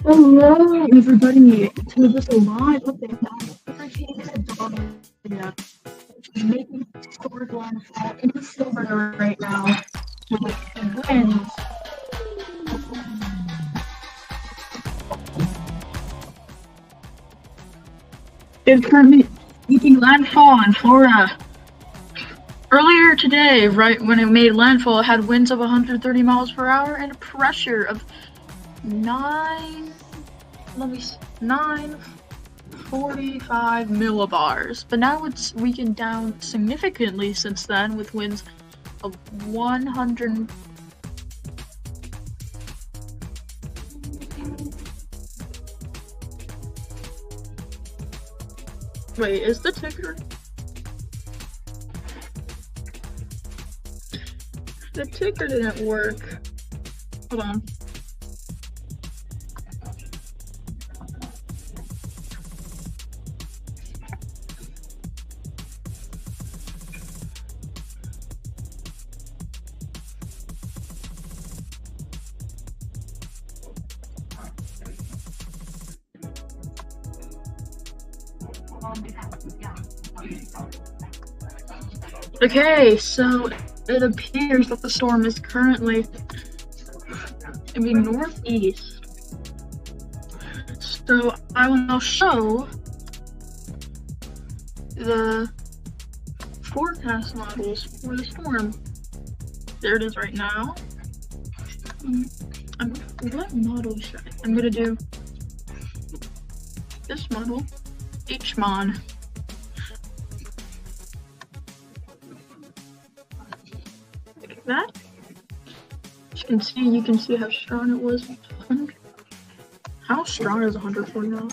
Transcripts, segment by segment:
Hello, everybody, to this live update on Wikipedia. Making storyline fall into silver right now with wins. Is currently making landfall in Florida. Earlier today, right when it made landfall, it had winds of 130 miles per hour and a pressure of 945 millibars, but now it's weakened down significantly since then with winds of 100. Wait, is the ticker? The ticker didn't work. Hold on. Okay, so it appears that the storm is currently northeast. So I will now show the forecast models for the storm. There it is right now. What model should I'm gonna do this model, HMON. Like that. You can see how strong it was. How strong is 140 now?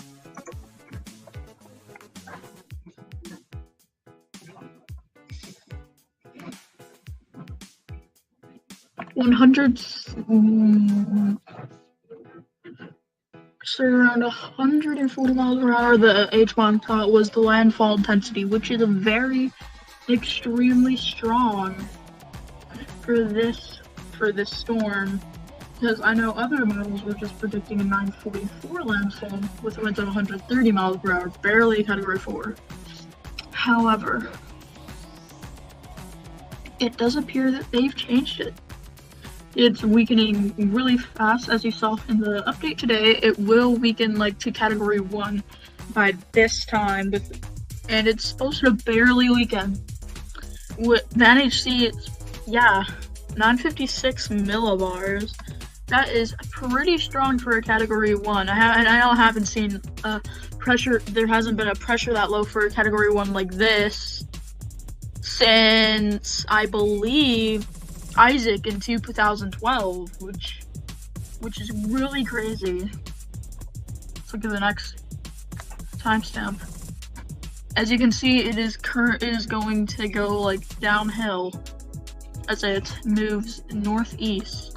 100. So around 140 miles per hour, the HMON thought was the landfall intensity, which is a very extremely strong for this storm. Because I know other models were just predicting a 944 landfall with winds of 130 miles per hour, barely Category 4. However, it does appear that they've changed it. It's weakening really fast, as you saw in the update today. It will weaken like to Category 1 by this time, and it's supposed to barely weaken. With the NHC, it's 956 millibars. That is pretty strong for a Category 1. I haven't seen a pressure. There hasn't been a pressure that low for a Category 1 like this since, I believe, Isaac in 2012, which is really crazy. Let's look at the next timestamp. As you can see, it is going to go like downhill as it moves northeast.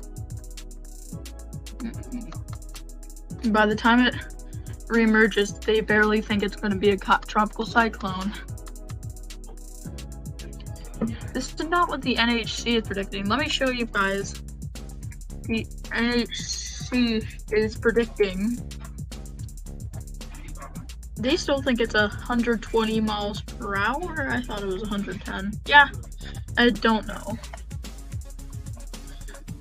By the time it reemerges, they barely think it's going to be a tropical cyclone. This is not what the NHC is predicting. Let me show you guys. The NHC is predicting. They still think it's 120 miles per hour. I thought it was 110. Yeah, I don't know.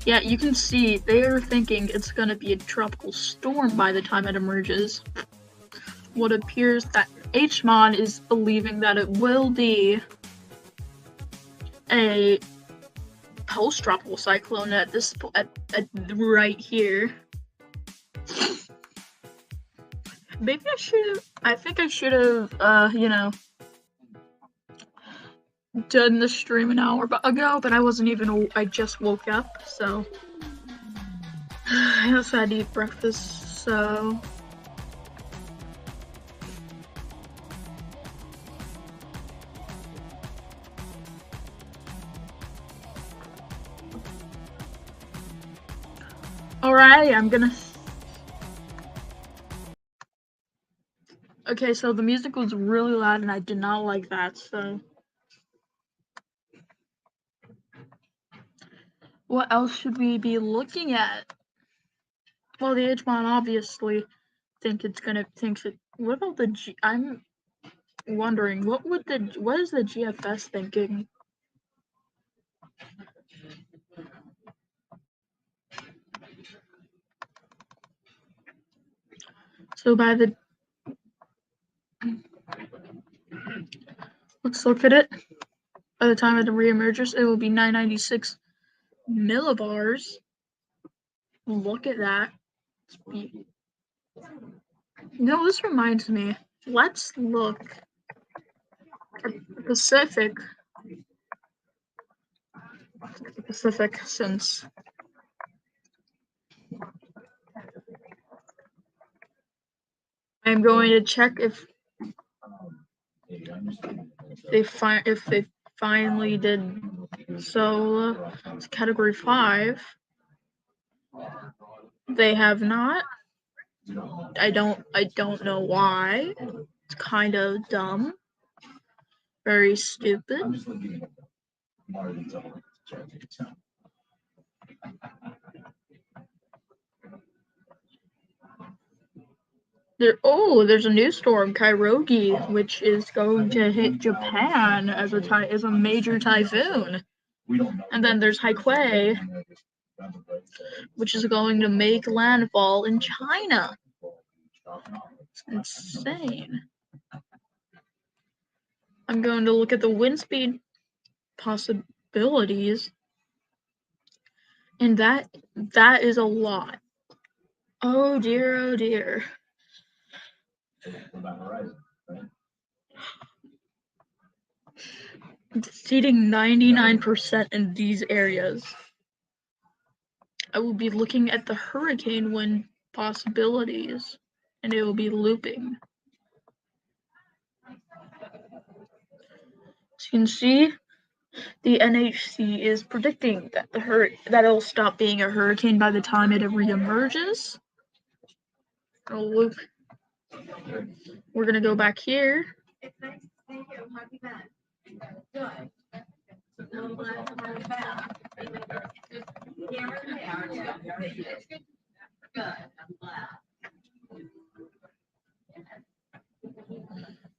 Yeah, you can see they are thinking it's going to be a tropical storm by the time it emerges. What appears that HMON is believing that it will be a post-tropical cyclone at right here. Maybe I think I should have, done the stream an hour ago, but I just woke up, so I also had to eat breakfast, so alright, okay, so the music was really loud and I did not like that, so what else should we be looking at? Well, the H-Mon obviously thinks it. What about the G? I'm wondering what is the GFS thinking? So let's look at it. By the time it reemerges, it will be 996 millibars. Look at that. No, this reminds me. Let's look at Pacific. Pacific, since I'm going to check if they finally did. So it's category 5. They have not. I don't know why. It's kind of dumb. Very stupid. There's a new storm, Kairogi, which is going to hit Japan as a major typhoon. And then there's Haikui, which is going to make landfall in China. It's insane. I'm going to look at the wind speed possibilities, and that is a lot. Oh dear, oh dear. It's exceeding 99% in these areas. I will be looking at the hurricane wind possibilities, and it will be looping. As you can see, the NHC is predicting that that it'll stop being a hurricane by the time it reemerges. Oh, look. We're gonna go back here. Thank you. How have you been? Good. I'm glad to have you back. Yeah, really are. Good. I'm glad.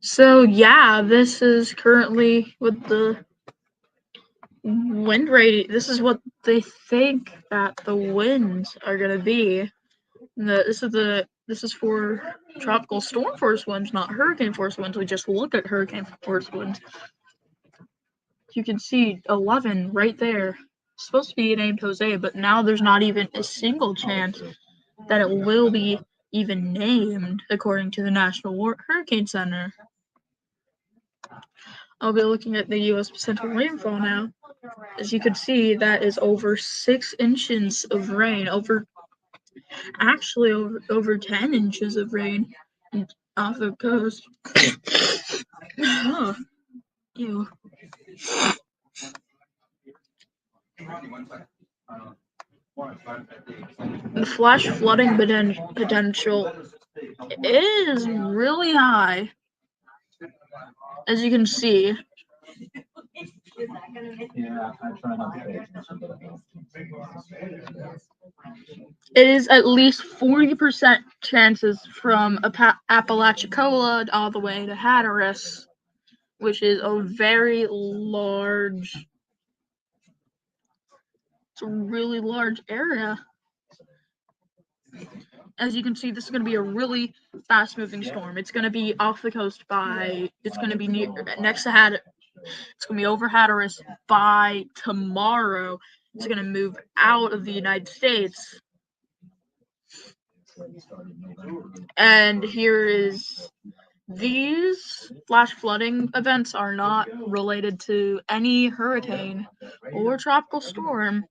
So yeah, this is currently what the wind rate. This is what they think that the winds are gonna be. This is for tropical storm force winds, not hurricane force winds. We just look at hurricane force winds. You can see 11 right there. It's supposed to be named Jose, but now there's not even a single chance that it will be even named, according to the National Hurricane Center. I'll be looking at the U.S. Central rainfall now. As you can see, that is over 6 inches of rain, over 10 inches of rain off the coast. Oh, ew. The flash flooding potential is really high, as you can see. It is at least 40% chances from Apalachicola all the way to Hatteras, which is a very large. It's a really large area. As you can see, this is going to be a really fast-moving storm. It's going to be off the coast it's going to be next to Hatteras. It's going to be over Hatteras by tomorrow. It's going to move out of the United States. And here is these flash flooding events are not related to any hurricane or tropical storm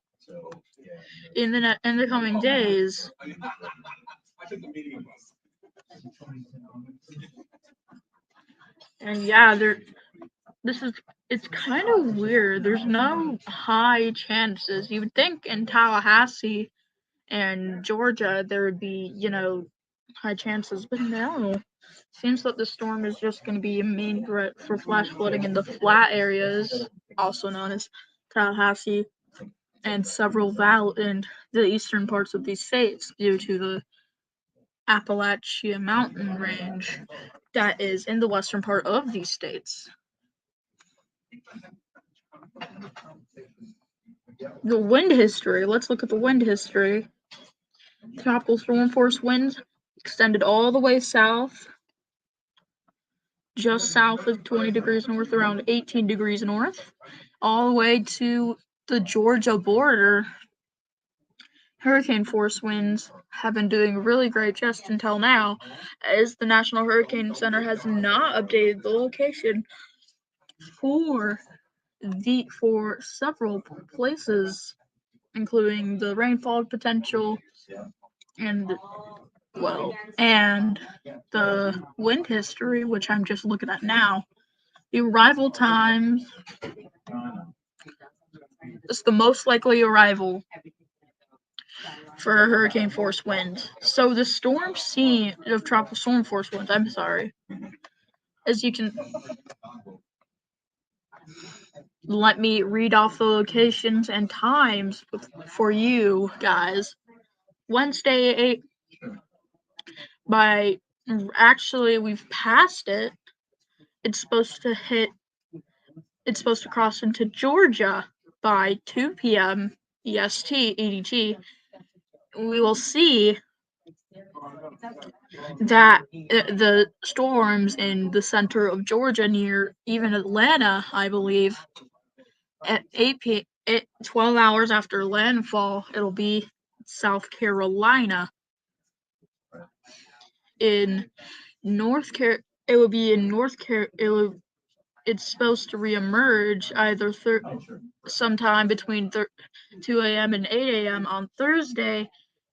in the coming days. And yeah, it's kind of weird. There's no high chances. You would think in Tallahassee and Georgia there would be, high chances, but no. Seems that the storm is just going to be a main threat for flash flooding in the flat areas, also known as Tallahassee, and several in the eastern parts of these states due to the Appalachia mountain range that is in the western part of these states. The wind history. Let's look at the wind history. Tropical storm force winds extended all the way south, just south of 20 degrees north, around 18 degrees north, all the way to the Georgia border. Hurricane force winds have been doing really great just until now, as the National Hurricane Center has not updated the location for several places, including the rainfall potential and the wind history, which I'm just looking at now. The arrival times. It's the most likely arrival for hurricane force winds. So the storm scene of tropical storm force winds, as you can, let me read off the locations and times for you guys. Wednesday, we've passed it. It's supposed to cross into Georgia by 2 p.m. EST, EDT. We will see that the storms in the center of Georgia, near even Atlanta, I believe, at 12 hours after landfall, it'll be South Carolina. It's supposed to reemerge either sometime between 2 a.m. and 8 a.m. on Thursday,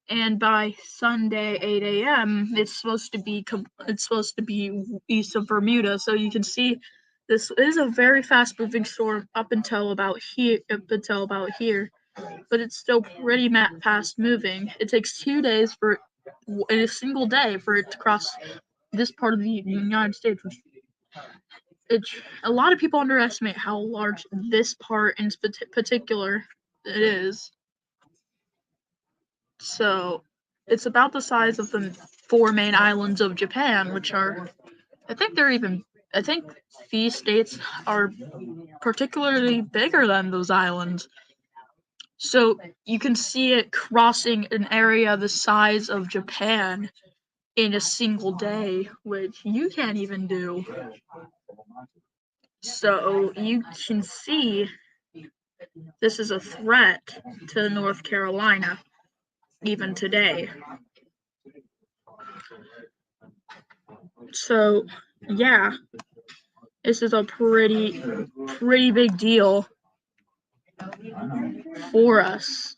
and by Sunday 8 a.m. it's supposed to be east of Bermuda. So you can see this is a very fast-moving storm up until about here, but it's still pretty fast-moving. It takes 2 days in a single day for it to cross this part of the United States. A lot of people underestimate how large this part in particular it is. So it's about the size of the 4 main islands of Japan, which are, I think these states are particularly bigger than those islands. So you can see it crossing an area the size of Japan in a single day, which you can't even do. So you can see this is a threat to North Carolina even today. So yeah, this is a pretty big deal for us.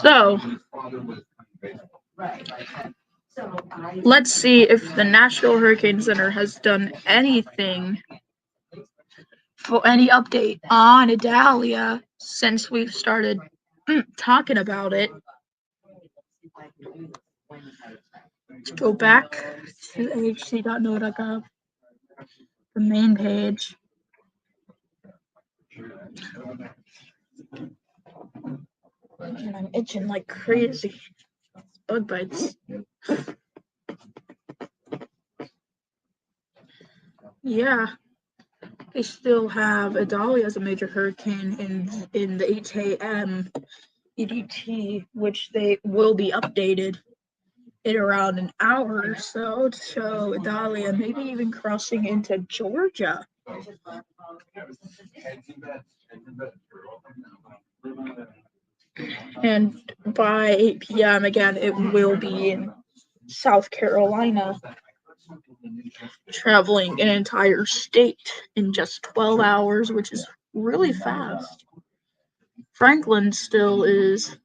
So let's see if the National Hurricane Center has done anything for any update on Idalia since we've started talking about it. Let's go back to ahc.no.gov, the main page. And I'm itching like crazy. Bug bites. Yeah, they still have Idalia as a major hurricane in the 8 a.m. EDT, which they will be updated in around an hour or so to show Idalia maybe even crossing into Georgia. And by 8 p.m. again, it will be in South Carolina, traveling an entire state in just 12 hours, which is really fast. Franklin still is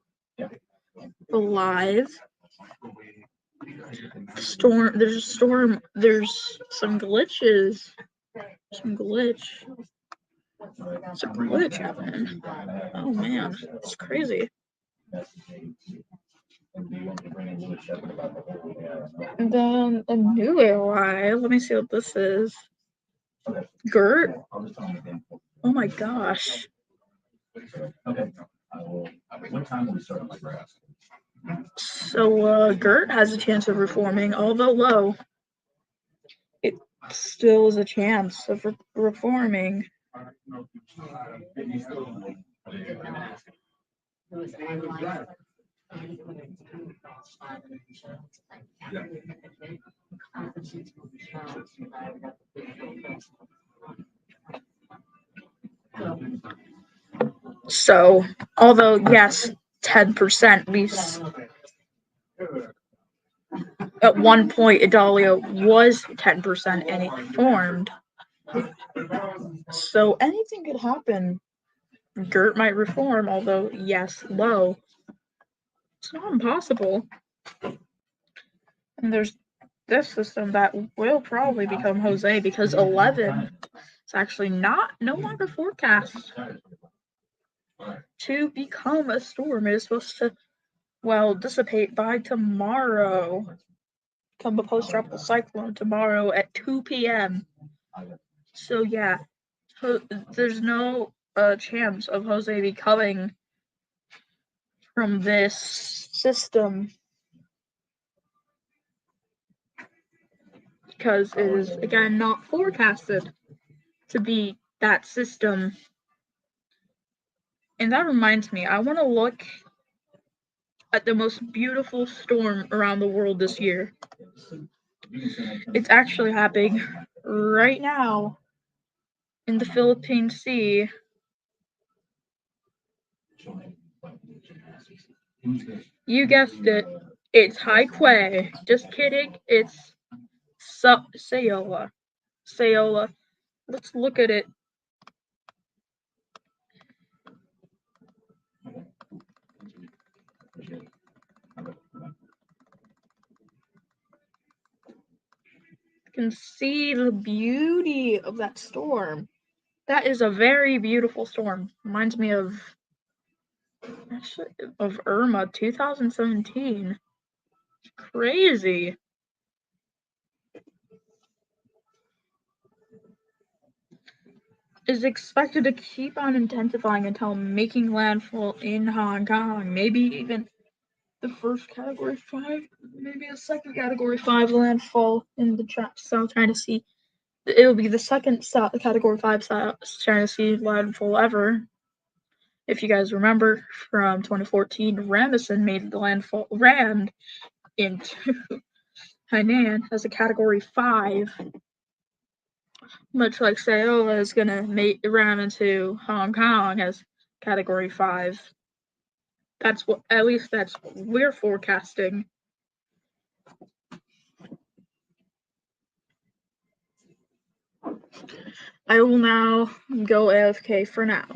alive. There's some glitches. Some glitch happening. Oh man, it's crazy. And then a new ally. Let me see what this is. Gert? Oh my gosh. So Gert has a chance of reforming, although low. It still is a chance of reforming. So, although yes, 10%, at one point Idalia was 10% and it formed. So anything could happen. Gert might reform, although yes, low. It's not impossible. And there's this system that will probably become Jose because 11 is actually no longer forecast to become a storm. It is supposed to, dissipate by tomorrow. Become a post-tropical cyclone tomorrow at 2 p.m. So yeah, there's no chance of Jose becoming from this system because it is again not forecasted to be that system. And that reminds me, I want to look at the most beautiful storm around the world this year. It's actually happening right now in the Philippine Sea. You guessed it. It's Haikue. Just kidding. It's Sayola. Sayola. Let's look at it. You can see the beauty of that storm. That is a very beautiful storm. Reminds me of Irma 2017. It's crazy. Is expected to keep on intensifying until making landfall in Hong Kong. Maybe even the first Category 5, maybe a second Category 5 landfall in the South China Sea. It'll be the second Category 5 South China Sea landfall ever. If you guys remember from 2014, Ramison made the landfall, rammed into Hainan as a Category 5. Much like Sayola is gonna ram into Hong Kong as Category 5. That's what we're forecasting. I will now go AFK for now.